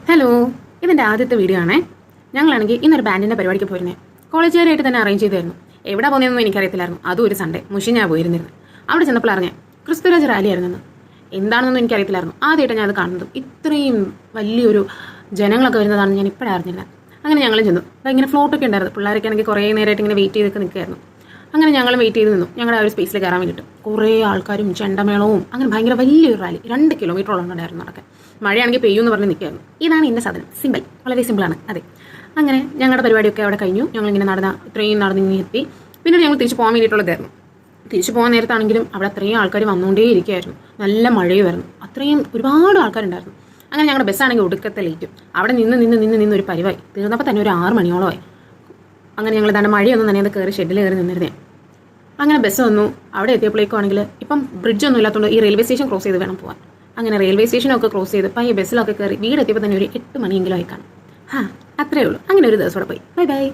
Hello, ഇതിൻ്റെ ആദ്യത്തെ video ആണേ. ഞങ്ങളാണെങ്കിൽ ഇന്നൊരു ബാൻഡിൻ്റെ പരിപാടിക്ക് പോയിരുന്നേ. കോളേജുകാരായിട്ട് തന്നെ അറേഞ്ച് ചെയ്തായിരുന്നു. എവിടെ പോകുന്നതെന്നും എനിക്കറിയത്തില്ലായിരുന്നു. അതും ഒരു സൺഡേ മുഷിഞ്ഞാ പോയിരുന്നിരുന്നു. അവിടെ ചെന്നപ്പോൾ അറിഞ്ഞേ ക്രിസ്തുരാജ് റാലി ആയിരുന്നെന്ന്. എന്താണെന്നൊന്നും എനിക്കറിയത്തില്ലായിരുന്നു. ആദ്യമായിട്ട് ഞാൻ അത് കാണുന്നതും ഇത്രയും വലിയൊരു ജനങ്ങളൊക്കെ വരുന്നതാണെന്ന് ഞാൻ ഇപ്പോഴും അറിഞ്ഞില്ല. അങ്ങനെ ഞങ്ങളും ചെന്നു. അപ്പോൾ ഇങ്ങനെ ഫ്ലോട്ടൊക്കെ ഉണ്ടായിരുന്നു. പിള്ളേരൊക്കെ ആണെങ്കിൽ കുറേ നേരമായിട്ട് ഇങ്ങനെ വെയിറ്റ് ചെയ്തൊക്കെ നിൽക്കുകയായിരുന്നു. അങ്ങനെ ഞങ്ങളും വെയിറ്റ് ചെയ്ത് നിന്നു. ഞങ്ങളുടെ ആ ഒരു സ്പേസിൽ കയറാൻ വേണ്ടിയിട്ട് കുറേ ആൾക്കാരും ചെണ്ടമേളവും അങ്ങനെ ഭയങ്കര വലിയൊരു റാലി 2 കിലോമീറ്ററോളം ഉണ്ടായിരുന്നു നടക്കാൻ. മഴയാണെങ്കിൽ പെയ്യുമെന്ന് പറഞ്ഞ് നിൽക്കുകയായിരുന്നു. ഇതാണ് ഇന്ന സാധനം. സിമ്പിൾ, വളരെ സിമ്പിളാണ്. അതെ, അങ്ങനെ ഞങ്ങളുടെ പരിപാടിയൊക്കെ അവിടെ കഴിഞ്ഞു. ഞങ്ങളിങ്ങനെ ഇത്രയും നടന്നിങ്ങനെ എത്തി. പിന്നെ ഞങ്ങൾ തിരിച്ച് പോകാൻ വേണ്ടിയിട്ടുള്ളതായിരുന്നു. തിരിച്ചു പോകാൻ നേരത്താണെങ്കിലും അവിടെ അത്രയും ആൾക്കാർ വന്നുകൊണ്ടേ ഇരിക്കുകയായിരുന്നു. നല്ല മഴയുമായിരുന്നു. അത്രയും ഒരുപാട് ആൾക്കാരുണ്ടായിരുന്നു. അങ്ങനെ ഞങ്ങളുടെ ബസ്സാണെങ്കിൽ ഒടുക്കത്തെ ലേറ്റും. അവിടെ നിന്ന് ഒരു പരിവായി തീർന്നപ്പോൾ തന്നെ ഒരു 6 മണിയോളമായി. അങ്ങനെ ഞങ്ങൾ തന്നെ മഴയൊന്നും തന്നെ അത് കയറി ഷെഡിൽ കയറി നിന്നിരുന്നേ. അങ്ങനെ ബസ് വന്നു. അവിടെ എത്തിയപ്പോഴേക്കും ആണെങ്കിൽ ഇപ്പം ബ്രിഡ്ജൊന്നും ഇല്ലാത്തതുകൊണ്ട് ഈ റെയിൽവേ സ്റ്റേഷൻ ക്രോസ് ചെയ്ത് വേണം പോകാൻ. അങ്ങനെ റെയിൽവേ സ്റ്റേഷനൊക്കെ ക്രോസ് ചെയ്ത് ഈ ബസ്സിലൊക്കെ കയറി വീടെത്തിയപ്പോൾ തന്നെ ഒരു 8 മണിയെങ്കിലും ആയി കാണും. അത്രയേ ഉള്ളൂ. അങ്ങനെ ഒരു ദിവസം കൂടെ പോയി. Bye bye.